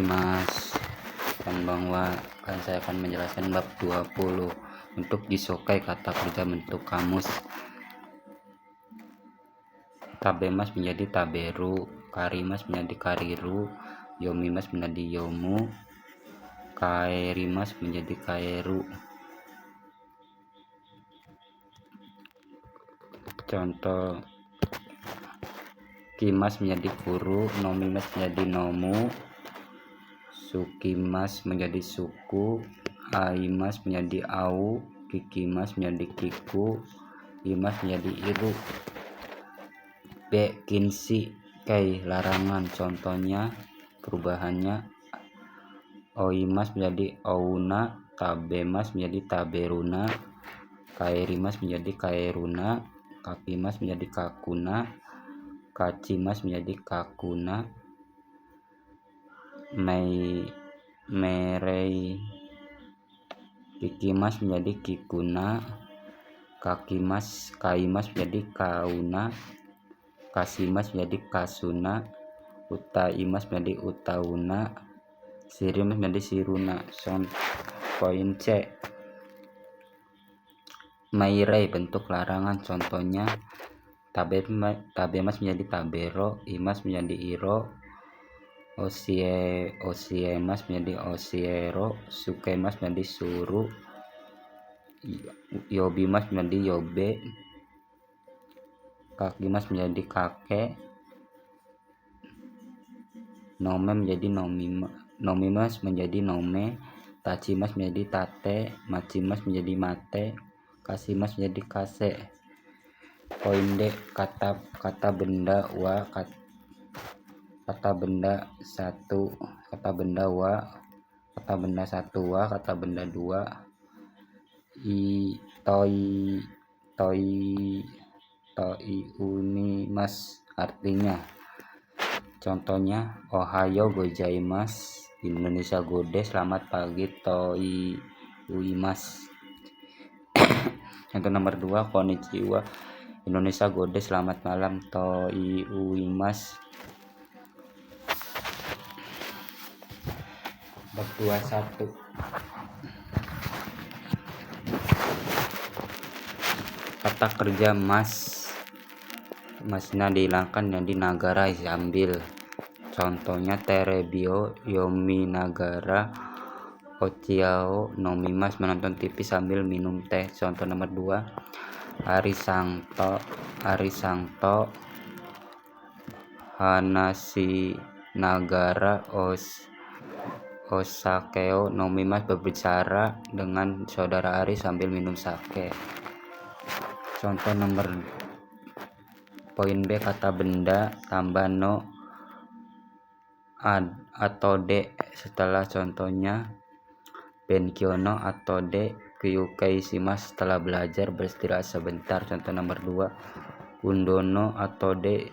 Mas. Dan bahwa saya akan menjelaskan bab 20 untuk disokai kata kerja bentuk kamus. Tabemas menjadi taberu, karimas menjadi kariru, yomimas menjadi yomu, kaerimas menjadi kaeru. Contoh: kimas menjadi kuru, nomimas menjadi nomu, sukimas menjadi suku, aimas menjadi au, kikimas menjadi kiku, imas menjadi iru. B. Kinsi kai larangan. Contohnya perubahannya: oimas menjadi ouna, tabemas menjadi taberuna, kaerimas menjadi kaeruna, kakimas menjadi kakuna, kacimas menjadi kakuna, merei kikimas menjadi kikuna, kaimas menjadi kauna, kasimas menjadi kasuna, utaimas menjadi utauna, sirimas menjadi siruna. Poin C. Mairei bentuk larangan. Contohnya tabemas menjadi tabero, imas menjadi iro, osiemas menjadi osiero, sukemas menjadi suru, yobimas menjadi yobe, kakimas menjadi kake, nome menjadi nomimas menjadi nome, tacimas menjadi tate, macimas menjadi mate, kasimas menjadi kase. Poin D. Kata benda wa, kata benda satu, kata benda wa, kata benda satu wa, kata benda dua, unimas. Artinya, contohnya ohayo gozaimasu, Indonesia gode, selamat pagi, uimas. Contoh nomor 2, konnichiwa, Indonesia gode, selamat malam, uimas. Bab 21. Kata kerja mas. Masnya dihilangkan jadi nagara diambil. Contohnya terebio, yomi nagara, ochiao, nomimas, menonton TV sambil minum teh. Contoh nomor 2, arisangto, hanashi nagara, osakeo, nomimas, berbicara dengan saudara Ari sambil minum sake. Contoh nomor poin B, kata benda tambah no atau D setelah contohnya benkyono atau D kyukai shimasu, setelah belajar beristirahat sebentar. Contoh nomor 2, undono atau D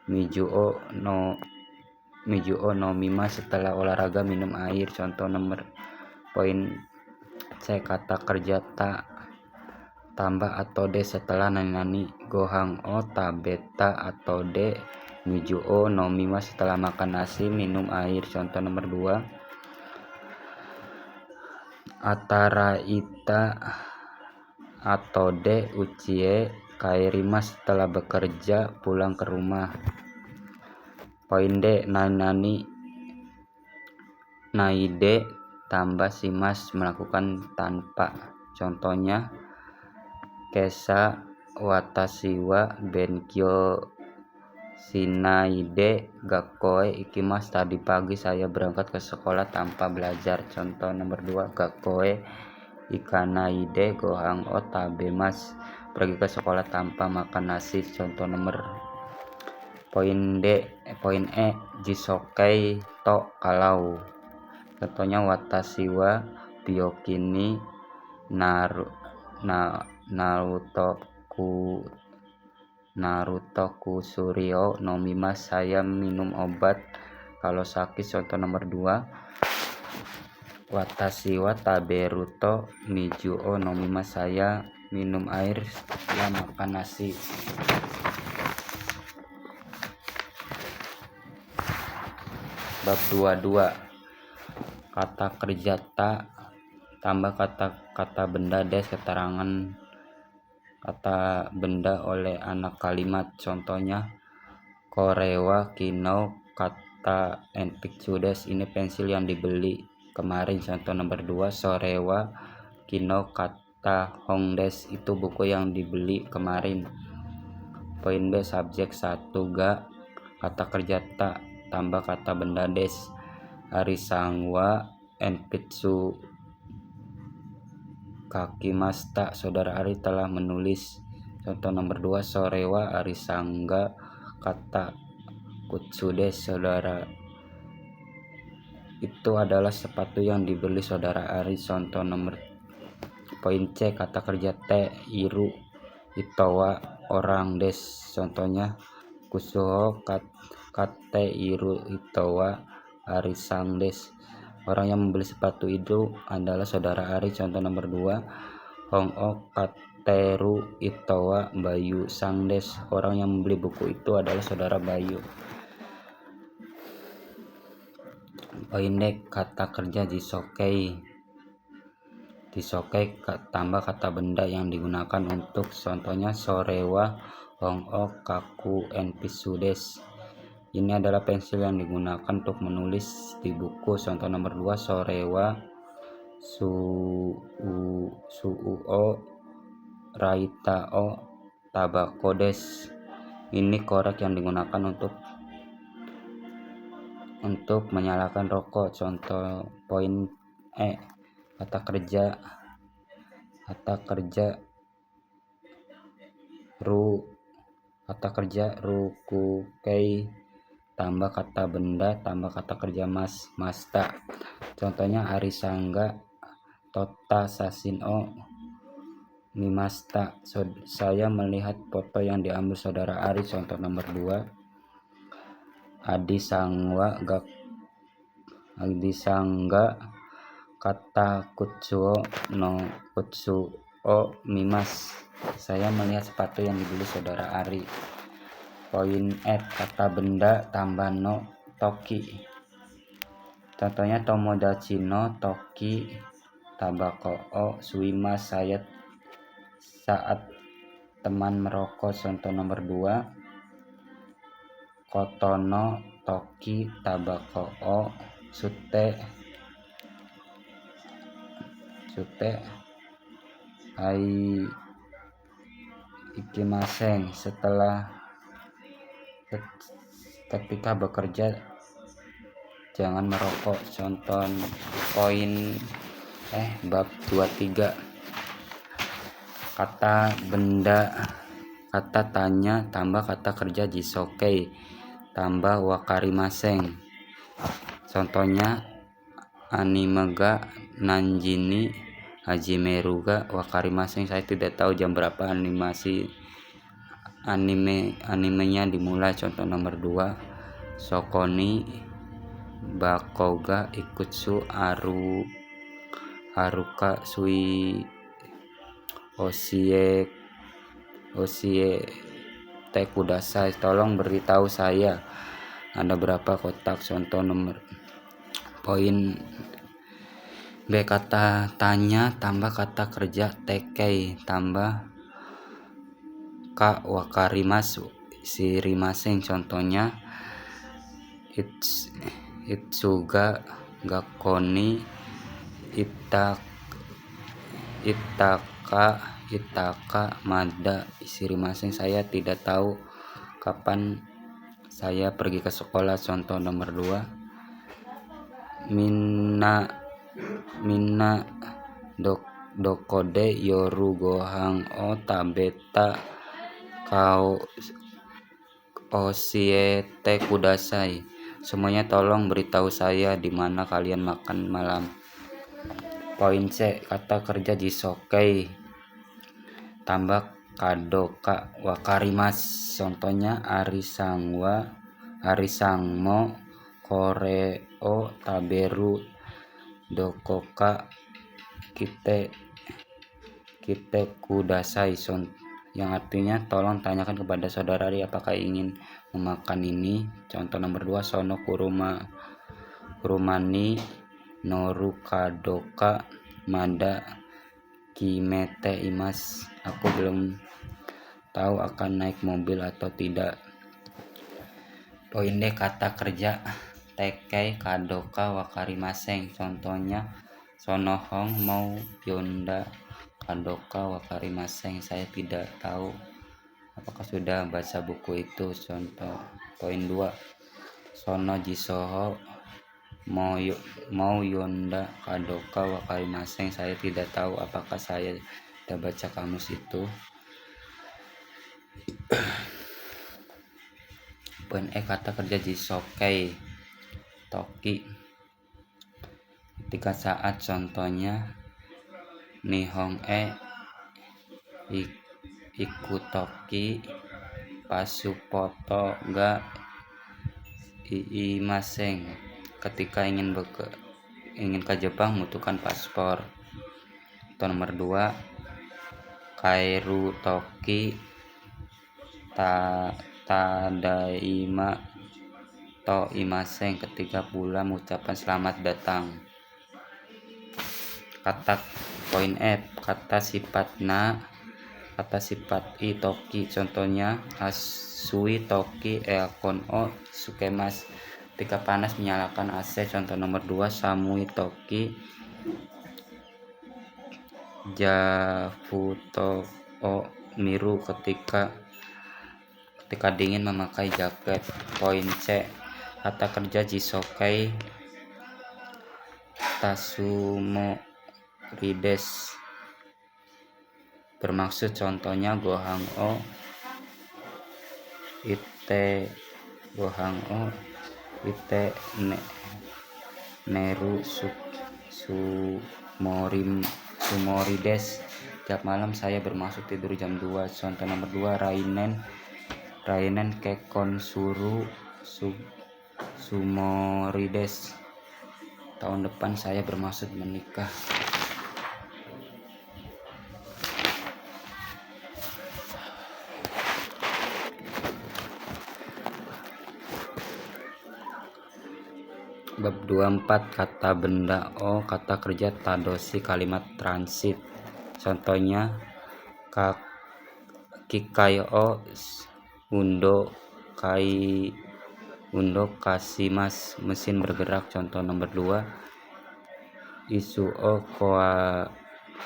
mijuo nomimas, setelah olahraga minum air. Contoh nomor poin C, kata kerja ta tambah atau D setelah nani gohang o tabeta atau D mijuo nomimas, setelah makan nasi minum air. Contoh nomor 2, ataraita atau D uchie kaerimas, setelah bekerja pulang ke rumah. Poin D, naide tambah shimas, melakukan tanpa. Contohnya kesa watashi wa benkyou shinaide gakkoe ikimasu, tadi pagi saya berangkat ke sekolah tanpa belajar. Contoh nomor 2, gakkoe ikanaide gohang o tabemasu, pergi ke sekolah tanpa makan nasi. Contoh nomor poin E, jisokai to, kalau. Contohnya watashi wa byokini narutoku suryo nomimas, saya minum obat kalau sakit. Contoh nomor 2, watashi wa taberuto mijuo nomimas, saya minum air setelah makan nasi. Bab 22. Kata kerja ta tambah kata benda keterangan kata benda oleh anak kalimat. Contohnya korewa kinau kata enpiksudes, ini pensil yang dibeli kemarin. Contoh nomor 2, sorewa kinau kata hongdes, itu buku yang dibeli kemarin. Poin B, subjek 1 ga kata kerja ta tambah kata benda des. Arisangwa enpitsu kaki masta, saudara Ari telah menulis. Contoh nomor 2, sorewa arisangga kata kutsudes, saudara itu adalah sepatu yang dibeli saudara Ari. Contoh nomor poin C, kata kerja te iru itowa orang des. Contohnya kusuho kate iru itowa arisang des, orang yang membeli sepatu itu adalah saudara Ari. Contoh nomor 2, hongo kateru itowa bayu sang des, orang yang membeli buku itu adalah saudara Bayu. Poin D, kata kerja jisokei tambah kata benda yang digunakan untuk. Contohnya sorewa hongo kaku enpisudes, ini adalah pensil yang digunakan untuk menulis di buku. Contoh nomor 2, sorewa suuo raitao tabakodes, ini korek yang digunakan untuk menyalakan rokok. Contoh poin E, kata kerja rukukei tambah kata benda tambah kata kerja masta. Contohnya arisangga tota sasino mimasta, saya melihat foto yang diambil saudara Ari. Contoh nomor 2, adisangga kata kutsuo no kutsuo mimas, saya melihat sepatu yang dibeli saudara Ari. Poin F, kata benda tambah no toki. Contohnya tomodachi no toki tabako o suimas, saya saat teman merokok. Contoh nomor 2, kotono toki tabako o sute ai ikimaseng, ketika bekerja jangan merokok. Contoh poin bab 23, kata benda kata tanya tambah kata kerja jisokei tambah wakarimaseng. Contohnya anime ga nanjini hajimeru ga wakarimaseng, saya tidak tahu jam berapa animenya dimulai. Contoh nomor 2, sokoni bakoga ikutsu haruka sui osie te kudasai, tolong beritahu saya ada berapa kotak. Contoh nomor poin B, kata tanya tambah kata kerja tekei tambah ka wakarimasu sirimaseng. Contohnya itsuga gakoni itaka mada sirimaseng, saya tidak tahu kapan saya pergi ke sekolah. Contoh nomor 2, minna dokode yoru gohang o tabeta kau osiete kudasai, semuanya tolong beritahu saya di mana kalian makan malam. Poin C, kata kerja jisokei tambah kadoka wakarimas. Contohnya arisangmo koreo taberu dokoka kite kudasai, yang artinya tolong tanyakan kepada saudara Ari apakah ingin memakan ini. Contoh nomor 2, sono kuruma Rumani Noru Kadoka Mada Kimete Imas. Aku belum tahu akan naik mobil atau tidak. Poin D, kata kerja tekei kadoka wakarimaseng. Contohnya sonohong mau yonda kadoka wakarimaseng. Saya tidak tahu apakah sudah baca buku itu. Contoh. Poin 2, sono jisoho mau yonda kadoka wakarimaseng. Saya tidak tahu apakah saya sudah baca kamus itu. Poin E, kata kerja jisokei toki ketika saat. Contohnya nihong ikutoki pasupoto ga iimaseng. Ketika ingin ke Jepang membutuhkan paspor. Atau nomor 2, kairu toki tadaima to imaseng. Ketika pulang mengucapkan selamat datang. Poin F, kata sifat i toki. Contohnya asui toki eakon o sukemas. Ketika panas menyalakan AC. Contoh nomor 2, samui toki jafuto o miru. Ketika dingin memakai jaket. Poin C, kata kerja jisokei tasumorides bermaksud. Contohnya gohang o ite neru sumorides. Tiap malam saya bermaksud tidur jam 2. Contoh nomor 2, rainen kekon suru sumorides. Tahun depan saya bermaksud menikah. Bab 24, kata benda o, kata kerja tadoshi kalimat transit. Contohnya kikai o undo kasimas, mesin bergerak. Contoh nomor 2, isu o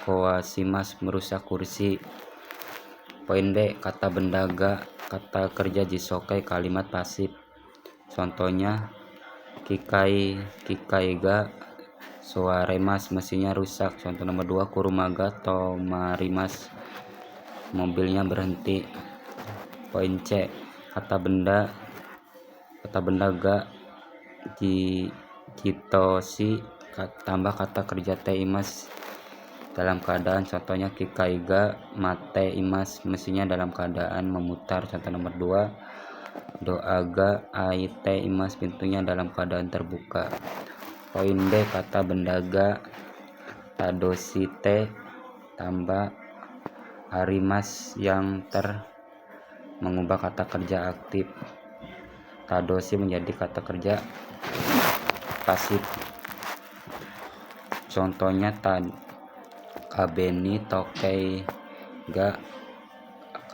kawasimas, merusak kursi. Poin B, kata benda ga, kata kerja jisokei kalimat pasif. Contohnya kikai ga soaremas, mesinnya rusak. Contoh nomor 2, kurumaga tomarimas, mobilnya berhenti. Poin C, kata benda ga jitoshi tambah kata kerja teimas dalam keadaan. Contohnya kikai ga mate imas, mesinnya dalam keadaan memutar. Contoh nomor 2, doa ga aite imas, pintunya dalam keadaan terbuka. Poin D, kata benda ga tadoshi te tambah harimas yang mengubah kata kerja aktif tadoshi menjadi kata kerja pasif. Contohnya kabeni tokei ga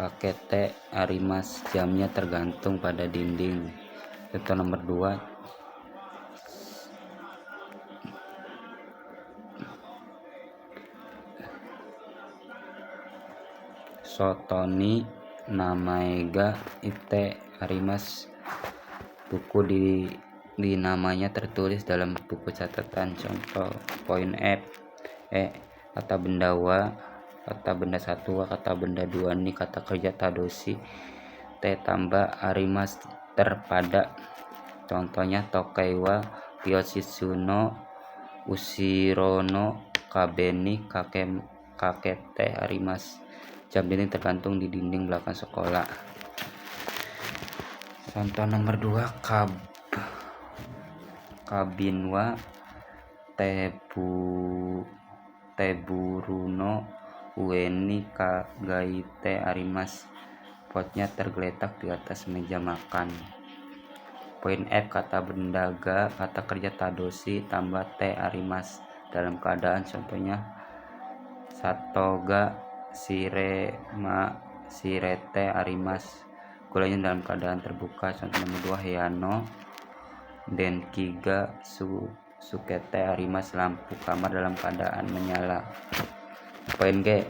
kakete arimas, jamnya tergantung pada dinding. Contoh nomor 2, sotoni namaega ite arimas, buku di namanya tertulis dalam buku catatan. Contoh. Poin F, kata benda wa, kata benda 1 wa, kata benda 2 ni kata kerja tadoshi te tambah arimas terpada. Contohnya tokei wa kyoshisu no ushiro no kabeni kakete arimas, jam dinding tergantung di dinding belakang sekolah. Contoh nomor 2, kabin wa teburu no ueni kagaite arimas, potnya tergeletak di atas meja makan. Poin F, kata bendaga, kata kerja tadoshi tambah T arimas dalam keadaan, contohnya satoga shirema shirete arimas, gulanya dalam keadaan terbuka, contoh nomor 2 heano denkiga sukete arimas, lampu kamar dalam keadaan menyala. Poin G,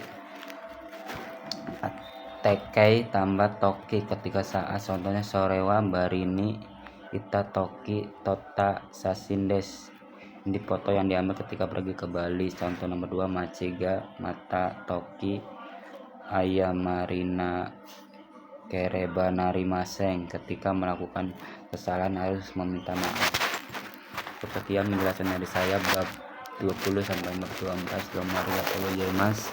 tekei tambah toki ketika saat, contohnya sorewa barini ita toki tota sasindes, ini foto yang diambil ketika pergi ke Bali. Contoh nomor 2 machiga mata toki ayamarina kereba narimaseng, ketika melakukan kesalahan harus meminta maaf. Sekian penjelasan dari saya bab 20 sampai nomor 24. Mas.